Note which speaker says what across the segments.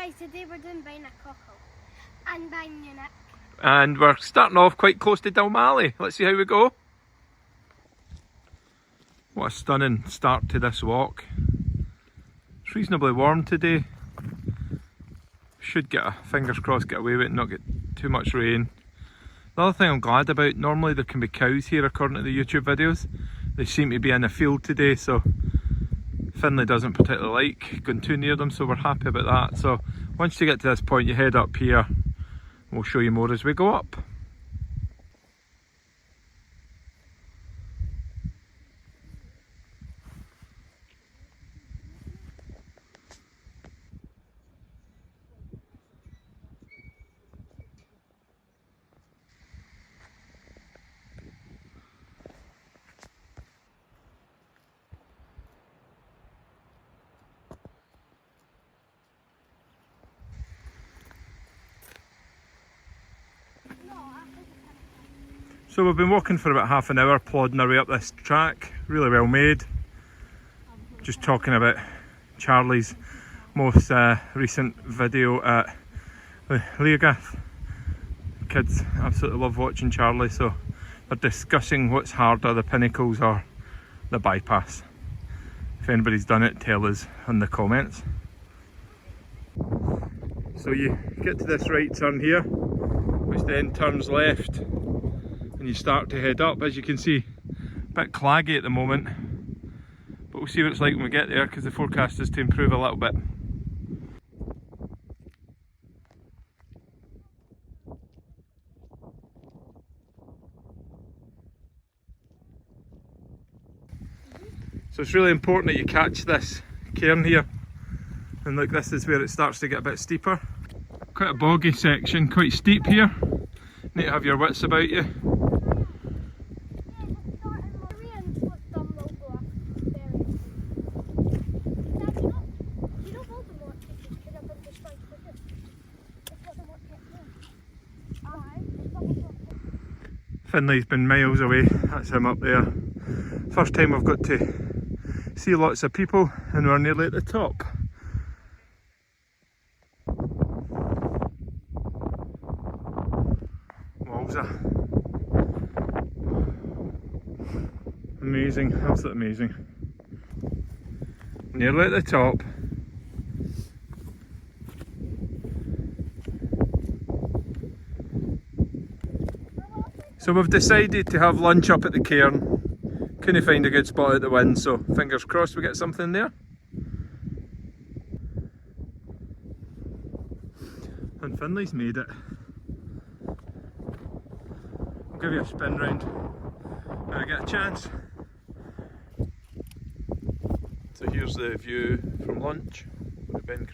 Speaker 1: guys, today we're doing Beinn and Chochuill and Eunaich.
Speaker 2: And we're starting off quite close to Dalmally. Let's see how we go. What a stunning start to this walk. It's reasonably warm today. Should get fingers crossed, get away with it and not get too much rain. The other thing I'm glad about, normally there can be cows here according to the YouTube videos. They seem to be in a field today, so Finlay doesn't particularly like going too near them, so we're happy about that. So once you get to this point, you head up here. We'll show you more as we go up. So we've been walking for about half an hour, plodding our way up this track, really well made. Just talking about Charlie's most recent video at Leogath. Kids absolutely love watching Charlie, so they're discussing what's harder, the pinnacles or the bypass. If anybody's done it, tell us in the comments. So you get to this right turn here, which then turns left. And you start to head up. As you can see, a bit claggy at the moment, but we'll see what it's like when we get there because the forecast is to improve a little bit. So it's really important that you catch this cairn here, and look, this is where it starts to get a bit steeper. Quite a boggy section, quite steep here. Need to have your wits about you. Finlay's been miles away, that's him up there. First time we've got to see lots of people and we're nearly at the top. Wowza. Amazing, absolutely amazing. Nearly at the top. So we've decided to have lunch up at the cairn. Couldn't find a good spot at the wind, so fingers crossed we get something there. And Finlay's made it. I'll give you a spin round when I get a chance. So here's the view from lunch with Beinn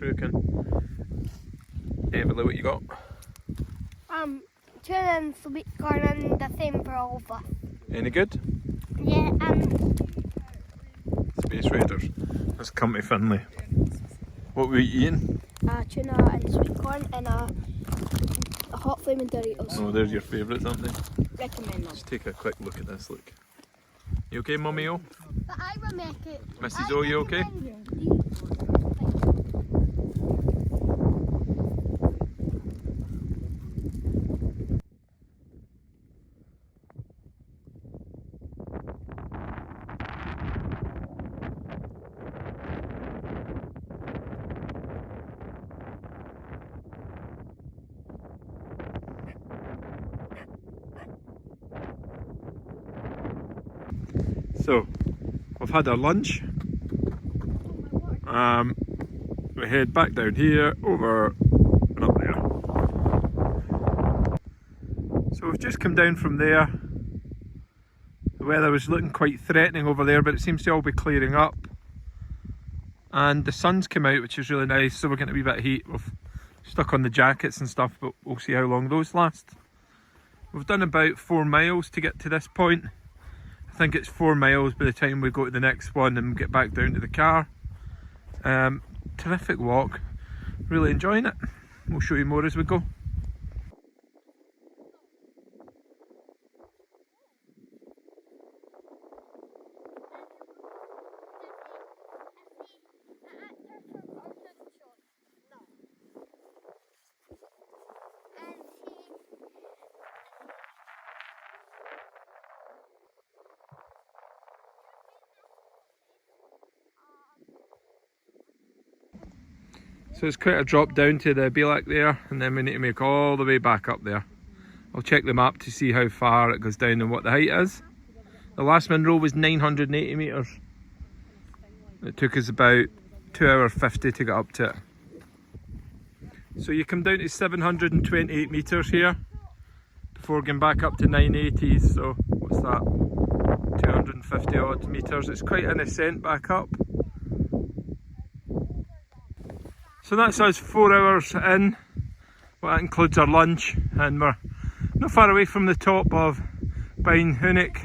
Speaker 2: Evelyn, what you got?
Speaker 1: Tuna sweet corn and the same for all of us.
Speaker 2: Any good?
Speaker 1: Yeah,
Speaker 2: Space Raiders. Let's come to Finlay. What were you eating?
Speaker 1: Tuna and sweet corn and a hot flaming Doritos.
Speaker 2: Oh, they're your favourites, aren't they?
Speaker 1: Recommend them.
Speaker 2: Let's take a quick look at this, look. You okay, Mummy O?
Speaker 1: But I will make it.
Speaker 2: Mrs. O, you okay? So, we've had our lunch. We head back down here, over and up there. So we've just come down from there. The weather was looking quite threatening over there, but it seems to all be clearing up. And the sun's come out, which is really nice, so we're getting a wee bit of heat. We've stuck on the jackets and stuff, but we'll see how long those last. We've done about 4 miles to get to this point. I think it's 4 miles by the time we go to the next one and get back down to the car. Terrific walk, really enjoying it. We'll show you more as we go. So it's quite a drop down to the Beinn there, and then we need to make all the way back up there. I'll check the map to see how far it goes down and what the height is. The last Munro was 980 metres. It took us about 2 hours 50 to get up to it. So you come down to 728 metres here before going back up to 980s. So what's that? 250 odd metres. It's quite an ascent back up. So that's us 4 hours in. Well, that includes our lunch, and we're not far away from the top of Beinn, Eunaich.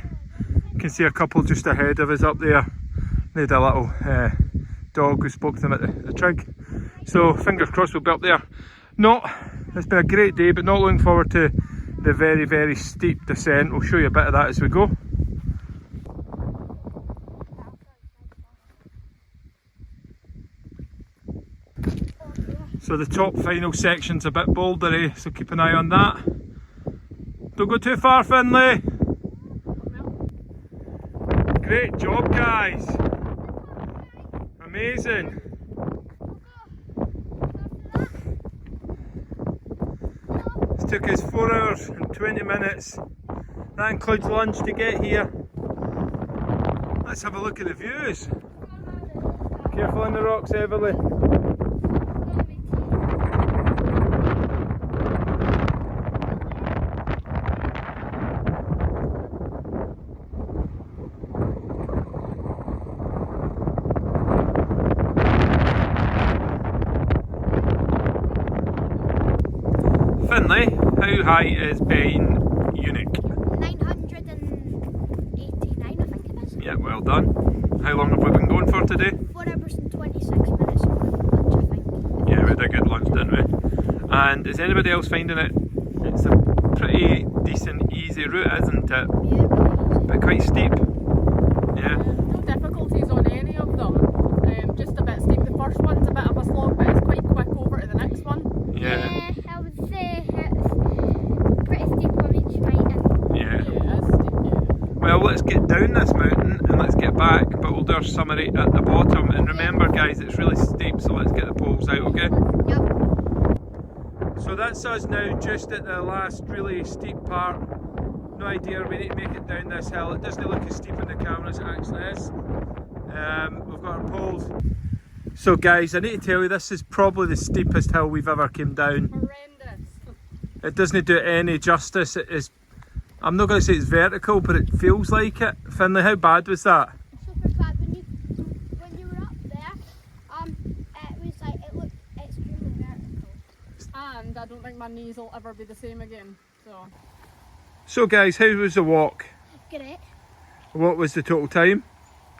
Speaker 2: You can see a couple just ahead of us up there. They had a little dog who spoke to them at the trig. So fingers crossed we'll be up there. It's been a great day, but not looking forward to the very, very steep descent. We'll show you a bit of that as we go. So the top final section's a bit bouldery, so keep an eye on that. Don't go too far, Finlay. Great job, guys. Amazing. This took us 4 hours and 20 minutes. That includes lunch to get here. Let's have a look at the views. Careful on the rocks, Everly. Finlay, how high is Beinn, Eunaich?
Speaker 1: 989, I think it is.
Speaker 2: Yeah, well done. How long have we been going for today?
Speaker 1: 4 hours and 26 minutes of lunch, I think.
Speaker 2: Yeah, we had a good lunch, didn't we? And is anybody else finding it? It's a pretty decent, easy route, isn't it?
Speaker 1: Yeah,
Speaker 2: But quite steep. Yeah.
Speaker 3: No difficulties on any of them. Just a bit steep. The first one's a bit of a slog, but it's quite quick over to the next one.
Speaker 2: Yeah.
Speaker 1: I would say it's pretty steep on each mountain.
Speaker 2: Yeah.
Speaker 3: Yeah, it's steep, yeah.
Speaker 2: Well, let's get down this mountain and let's get back, but we'll do our summary at the bottom. And remember, guys, it's really steep, so let's get the poles out, okay?
Speaker 1: Yep.
Speaker 2: So that's us now, just at the last really steep part. No idea, we need to make it down this hill. It doesn't look as steep in the camera as it actually is. We've got our poles. So guys, I need to tell you, this is probably the steepest hill we've ever came down.
Speaker 3: Horrendous.
Speaker 2: It doesn't do it any justice. It is, I'm not going to say it's vertical, but it feels like it. Finlay, how bad was that?
Speaker 1: Super bad. When you were up there, it was like, it looked extremely vertical.
Speaker 3: And I don't think my knees will ever be the same again.
Speaker 2: So guys, how was the walk?
Speaker 1: Great.
Speaker 2: What was the total time?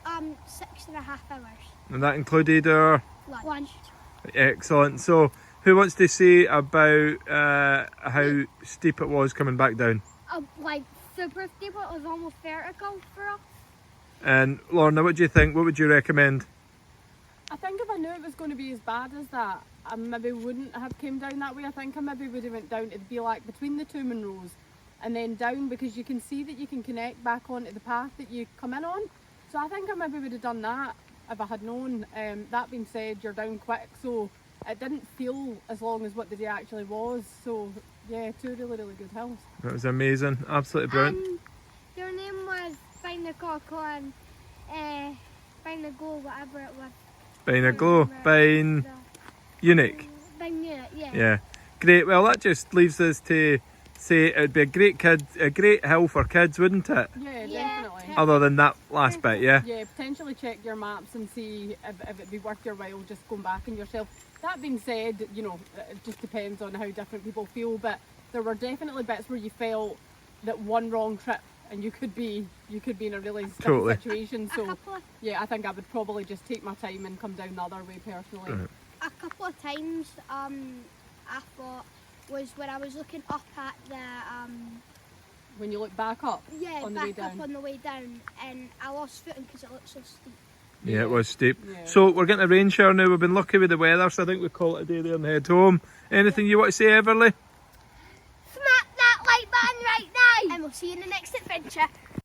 Speaker 1: 6.5 hours.
Speaker 2: And that included our...
Speaker 1: Lunch.
Speaker 2: Excellent. So who wants to say about how steep it was coming back down?
Speaker 1: Like super steep, it was almost vertical for us.
Speaker 2: And Lorna, what do you think? What would you recommend?
Speaker 3: I think if I knew it was going to be as bad as that, I maybe wouldn't have came down that way. I think I maybe would have went down to be like between the two Munros and then down, because you can see that you can connect back onto the path that you come in on. So I think I maybe would have done that if I had known. That being said, you're down quick, so it didn't feel as long as what the day actually was. So yeah, two really, really good hills.
Speaker 2: That was amazing, absolutely brilliant.
Speaker 1: Your name was Find the Cockle and Find the Goal, whatever it was.
Speaker 2: Beinn a glow, Beinn Eunaich.
Speaker 1: Beinn Eunaich, yeah.
Speaker 2: Yeah, great. Well, that just leaves us to say it would be a great hill for kids, wouldn't it?
Speaker 3: Yeah,
Speaker 1: Yeah.
Speaker 3: definitely.
Speaker 2: Other than that last bit, yeah.
Speaker 3: Yeah, potentially check your maps and see if it'd be worth your while just going back in yourself. That being said, you know, it just depends on how different people feel, but there were definitely bits where you felt that one wrong trip and you could be in a really sticky
Speaker 2: Totally.
Speaker 3: situation. So yeah, I think I would probably just take my time and come down the other way personally.
Speaker 2: Right.
Speaker 1: A couple of times I thought was when I was looking up at the
Speaker 3: When you look back up on the way
Speaker 1: back up
Speaker 3: down.
Speaker 1: on the way down, and I lost footing because it looked so steep.
Speaker 2: Yeah, it was steep.
Speaker 3: Yeah.
Speaker 2: So we're getting a rain shower now. We've been lucky with the weather, so I think we call it a day there and head home. Anything you want to say, Everly?
Speaker 1: Smack that like button right now, and we'll see you in the next adventure.